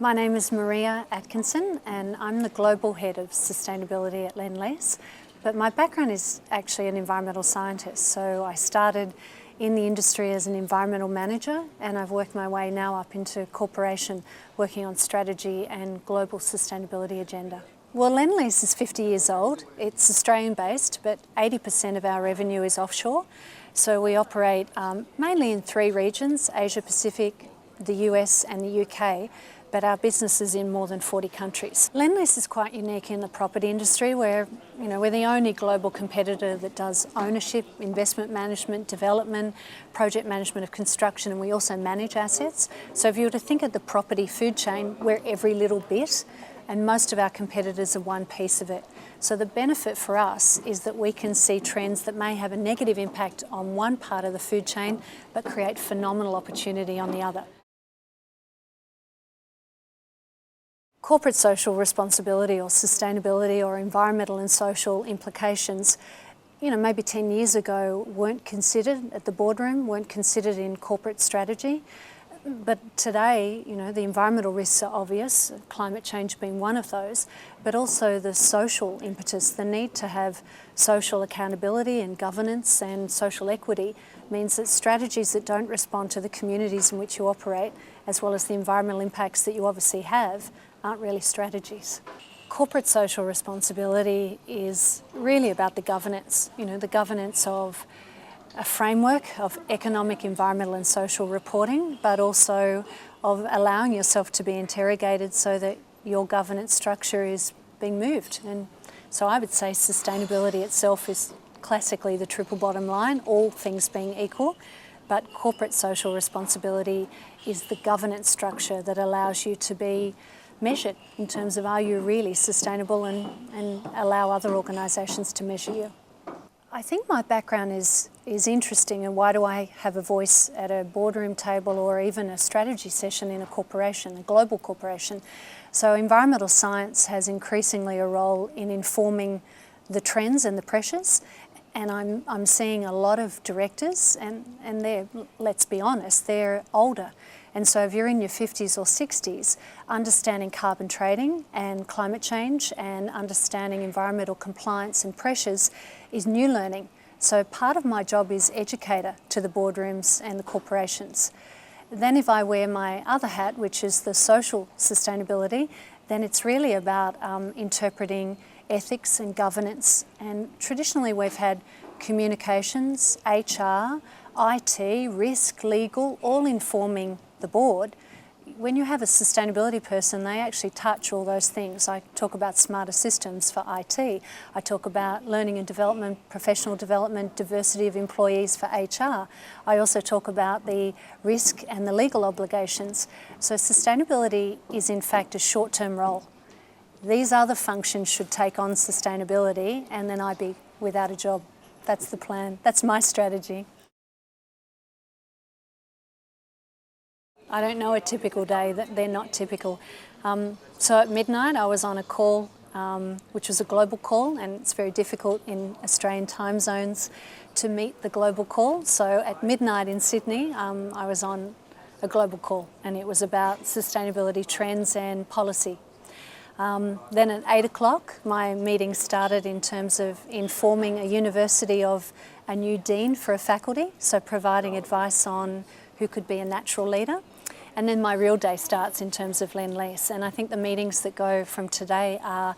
My name is Maria Atkinson and I'm the Global Head of Sustainability at Lendlease. But my background is actually an environmental scientist. So I started in the industry as an environmental manager and I've worked my way now up into corporation working on strategy and global sustainability agenda. Well, Lendlease is 50 years old. It's Australian based, but 80% of our revenue is offshore. So we operate mainly in 3 regions, Asia Pacific, the US and the UK. But our business is in more than 40 countries. Lendlease is quite unique in the property industry where we're the only global competitor that does ownership, investment management, development, project management of construction, and we also manage assets. So if you were to think of the property food chain, we're every little bit, and most of our competitors are one piece of it. So the benefit for us is that we can see trends that may have a negative impact on one part of the food chain, but create phenomenal opportunity on the other. Corporate social responsibility or sustainability or environmental and social implications, maybe 10 years ago weren't considered at the boardroom, weren't considered in corporate strategy. But today, the environmental risks are obvious, climate change being one of those, but also the social impetus, the need to have social accountability and governance and social equity means that strategies that don't respond to the communities in which you operate, as well as the environmental impacts that you obviously have, aren't really strategies. Corporate social responsibility is really about the governance, the governance of a framework of economic, environmental and social reporting, but also of allowing yourself to be interrogated so that your governance structure is being moved. And so I would say sustainability itself is classically the triple bottom line, all things being equal, but corporate social responsibility is the governance structure that allows you to be measured in terms of are you really sustainable and allow other organisations to measure you. I think my background is interesting, and why do I have a voice at a boardroom table or even a strategy session in a corporation, a global corporation? So environmental science has increasingly a role in informing the trends and the pressures, and I'm seeing a lot of directors, and they're, let's be honest, they're older. And so if you're in your 50s or 60s, understanding carbon trading and climate change and understanding environmental compliance and pressures is new learning. So part of my job is educator to the boardrooms and the corporations. Then if I wear my other hat, which is the social sustainability, then it's really about interpreting ethics and governance. And traditionally we've had communications, HR, IT, risk, legal, all informing the board. When you have a sustainability person, they actually touch all those things. I talk about smarter systems for IT. I talk about learning and development, professional development, diversity of employees for HR. I also talk about the risk and the legal obligations. So sustainability is in fact a short-term role. These other functions should take on sustainability and then I'd be without a job. That's the plan. That's my strategy. I don't know a typical day, that they're not typical. So at midnight I was on a call, which was a global call, and it's very difficult in Australian time zones to meet the global call. So at midnight in Sydney, I was on a global call, and it was about sustainability trends and policy. Then at 8 o'clock, my meeting started in terms of informing a university of a new dean for a faculty, so providing advice on who could be a natural leader. And then my real day starts in terms of Lendlease. And I think the meetings that go from today are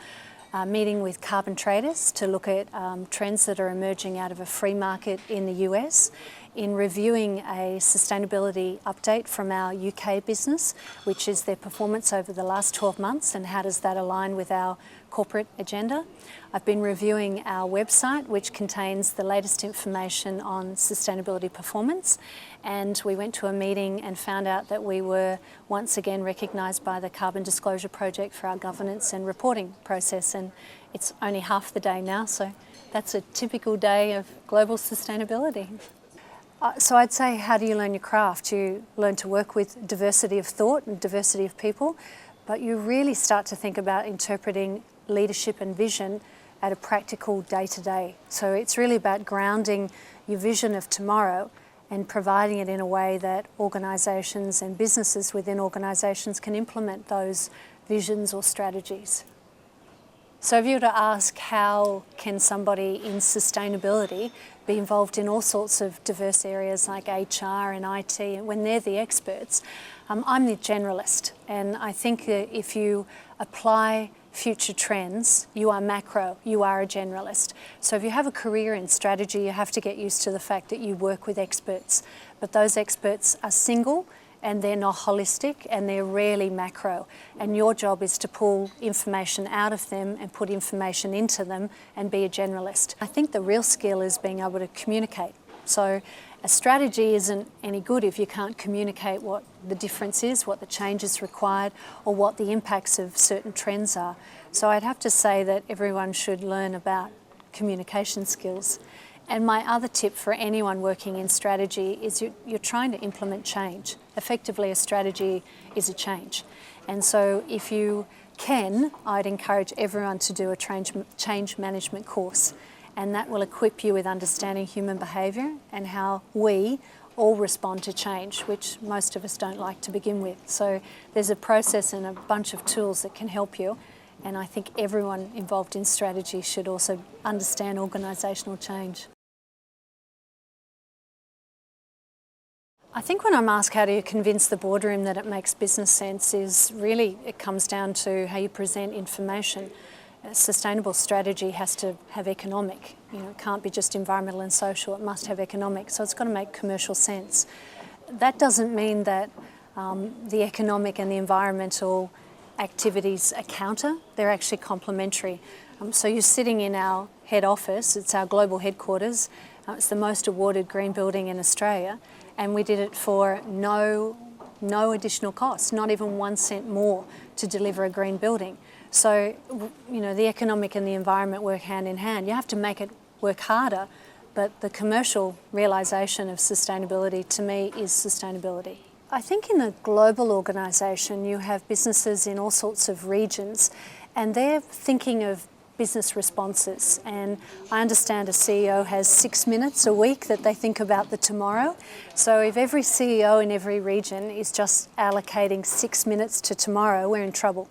meeting with carbon traders to look at trends that are emerging out of a free market in the US, in reviewing a sustainability update from our UK business, which is their performance over the last 12 months and how does that align with our corporate agenda. I've been reviewing our website, which contains the latest information on sustainability performance, and we went to a meeting and found out that we were once again recognised by the Carbon Disclosure Project for our governance and reporting process, and it's only half the day now, so that's a typical day of global sustainability. So I'd say, how do you learn your craft? You learn to work with diversity of thought and diversity of people, but you really start to think about interpreting leadership and vision at a practical day-to-day. So it's really about grounding your vision of tomorrow and providing it in a way that organisations and businesses within organisations can implement those visions or strategies. So if you were to ask how can somebody in sustainability be involved in all sorts of diverse areas like HR and IT when they're the experts, I'm the generalist, and I think that if you apply future trends, you are macro, you are a generalist. So if you have a career in strategy, you have to get used to the fact that you work with experts, but those experts are single and they're not holistic and they're rarely macro. And your job is to pull information out of them and put information into them and be a generalist. I think the real skill is being able to communicate. So a strategy isn't any good if you can't communicate what the difference is, what the change is required, or what the impacts of certain trends are. So I'd have to say that everyone should learn about communication skills. And my other tip for anyone working in strategy is you're trying to implement change. Effectively, a strategy is a change. And so if you can, I'd encourage everyone to do a change management course. And that will equip you with understanding human behaviour and how we all respond to change, which most of us don't like to begin with. So there's a process and a bunch of tools that can help you. And I think everyone involved in strategy should also understand organisational change. I think when I'm asked how do you convince the boardroom that it makes business sense is really, it comes down to how you present information. A sustainable strategy has to have economic, it can't be just environmental and social, it must have economic, so it's got to make commercial sense. That doesn't mean that the economic and the environmental activities are counter, they're actually complementary. So you're sitting in our head office, it's our global headquarters, it's the most awarded green building in Australia, and we did it for no additional cost, not even 1 cent more to deliver a green building. So, the economic and the environment work hand in hand. You have to make it work harder, but the commercial realisation of sustainability to me is sustainability. I think in a global organisation you have businesses in all sorts of regions and they're thinking of business responses, and I understand a CEO has 6 minutes a week that they think about the tomorrow. So if every CEO in every region is just allocating 6 minutes to tomorrow, we're in trouble.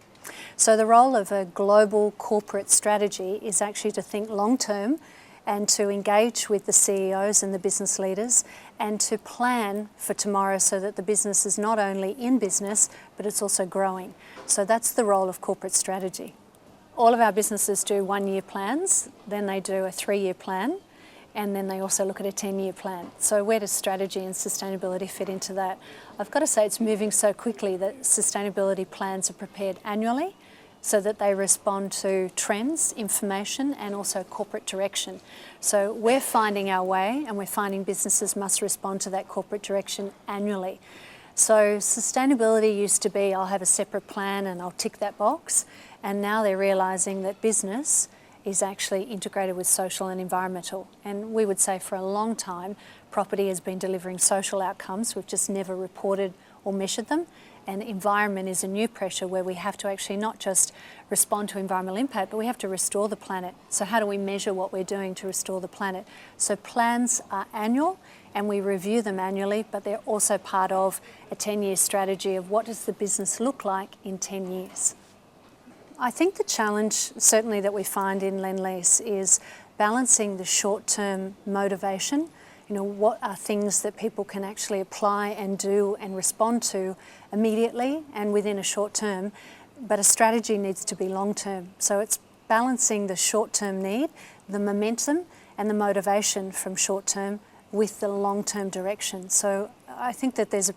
So the role of a global corporate strategy is actually to think long term and to engage with the CEOs and the business leaders and to plan for tomorrow so that the business is not only in business but it's also growing. So that's the role of corporate strategy. All of our businesses do 1-year plans, then they do a 3-year plan, and then they also look at a 10-year plan. So where does strategy and sustainability fit into that? I've got to say it's moving so quickly that sustainability plans are prepared annually so that they respond to trends, information, and also corporate direction. So we're finding our way, and we're finding businesses must respond to that corporate direction annually. So sustainability used to be, I'll have a separate plan and I'll tick that box. And now they're realising that business is actually integrated with social and environmental. And we would say for a long time, property has been delivering social outcomes. We've just never reported or measured them. And environment is a new pressure where we have to actually not just respond to environmental impact, but we have to restore the planet. So how do we measure what we're doing to restore the planet? So plans are annual and we review them annually, but they're also part of a 10-year strategy of what does the business look like in 10 years. I think the challenge certainly that we find in Lendlease is balancing the short-term motivation. What are things that people can actually apply and do and respond to immediately and within a short term, but a strategy needs to be long-term. So it's balancing the short-term need, the momentum and the motivation from short-term with the long-term direction. So I think that there's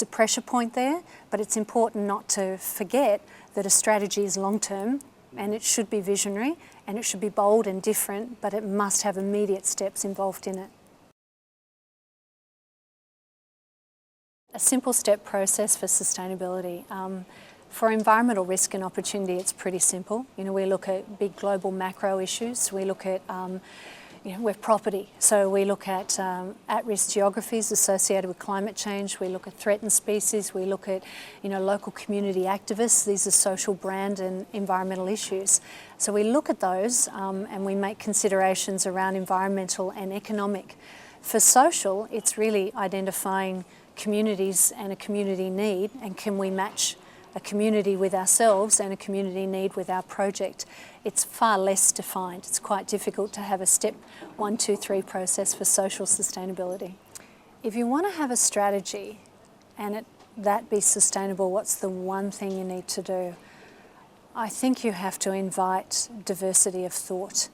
a pressure point there, but it's important not to forget that a strategy is long-term and it should be visionary and it should be bold and different, but it must have immediate steps involved in it. A simple step process for sustainability. For environmental risk and opportunity, it's pretty simple. We look at big global macro issues. We look at with property. So we look at at-risk geographies associated with climate change. We look at threatened species. We look at local community activists. These are social brand and environmental issues. So we look at those and we make considerations around environmental and economic. For social, it's really identifying communities and a community need, and can we match a community with ourselves and a community need with our project. It's far less defined. It's quite difficult to have a step 1, 2, 3 process for social sustainability. If you want to have a strategy and that be sustainable, what's the one thing you need to do? I think you have to invite diversity of thought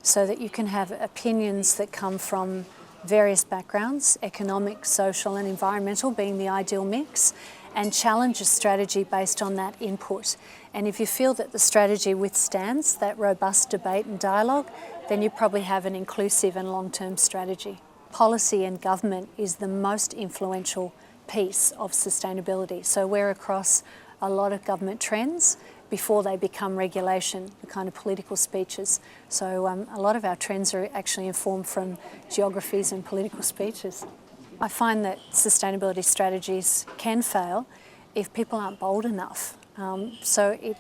so that you can have opinions that come from various backgrounds, economic, social and environmental being the ideal mix, and challenge a strategy based on that input. And if you feel that the strategy withstands that robust debate and dialogue, then you probably have an inclusive and long-term strategy. Policy and government is the most influential piece of sustainability. So we're across a lot of government trends before they become regulation, the kind of political speeches. So a lot of our trends are actually informed from geographies and political speeches. I find that sustainability strategies can fail if people aren't bold enough. So it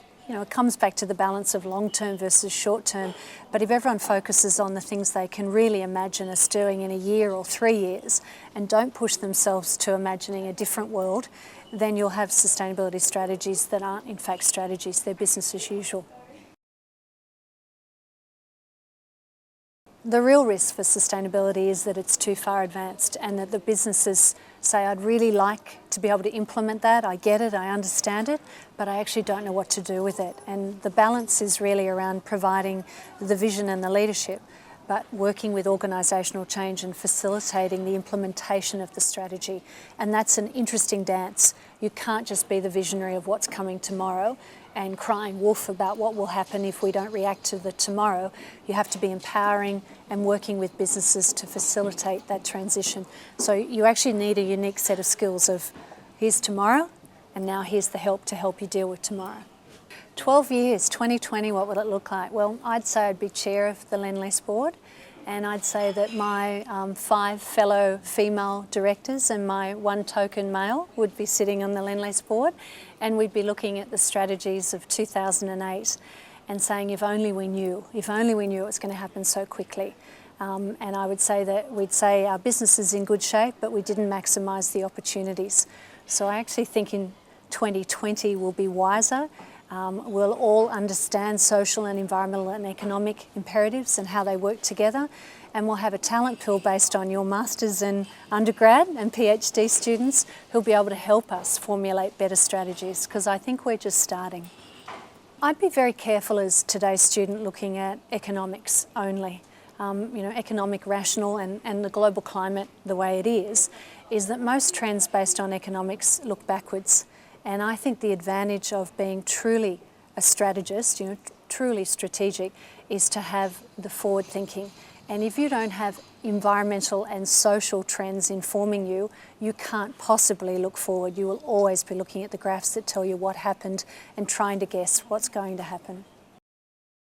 comes back to the balance of long-term versus short-term. But if everyone focuses on the things they can really imagine us doing in a year or 3 years and don't push themselves to imagining a different world, then you'll have sustainability strategies that aren't in fact strategies, they're business as usual. The real risk for sustainability is that it's too far advanced and that the businesses say, I'd really like to be able to implement that, I get it, I understand it, but I actually don't know what to do with it. And the balance is really around providing the vision and the leadership, but working with organisational change and facilitating the implementation of the strategy. And that's an interesting dance. You can't just be the visionary of what's coming tomorrow and crying wolf about what will happen if we don't react to the tomorrow. You have to be empowering and working with businesses to facilitate that transition. So you actually need a unique set of skills of here's tomorrow and now here's the help to help you deal with tomorrow. 12 years, 2020, what will it look like? Well, I'd say I'd be chair of the Lend-Lease board, and I'd say that my 5 fellow female directors and my 1 token male would be sitting on the Lend-Lease board, and we'd be looking at the strategies of 2008 and saying if only we knew it was going to happen so quickly. And I would say that we'd say our business is in good shape, but we didn't maximise the opportunities. So I actually think in 2020 we'll be wiser. We'll all understand social and environmental and economic imperatives and how they work together, and we'll have a talent pool based on your masters and undergrad and PhD students who'll be able to help us formulate better strategies, because I think we're just starting. I'd be very careful as today's student looking at economics only. Economic rational and the global climate the way it is that most trends based on economics look backwards. And I think the advantage of being truly a strategist, truly strategic, is to have the forward thinking. And if you don't have environmental and social trends informing you, you can't possibly look forward. You will always be looking at the graphs that tell you what happened and trying to guess what's going to happen.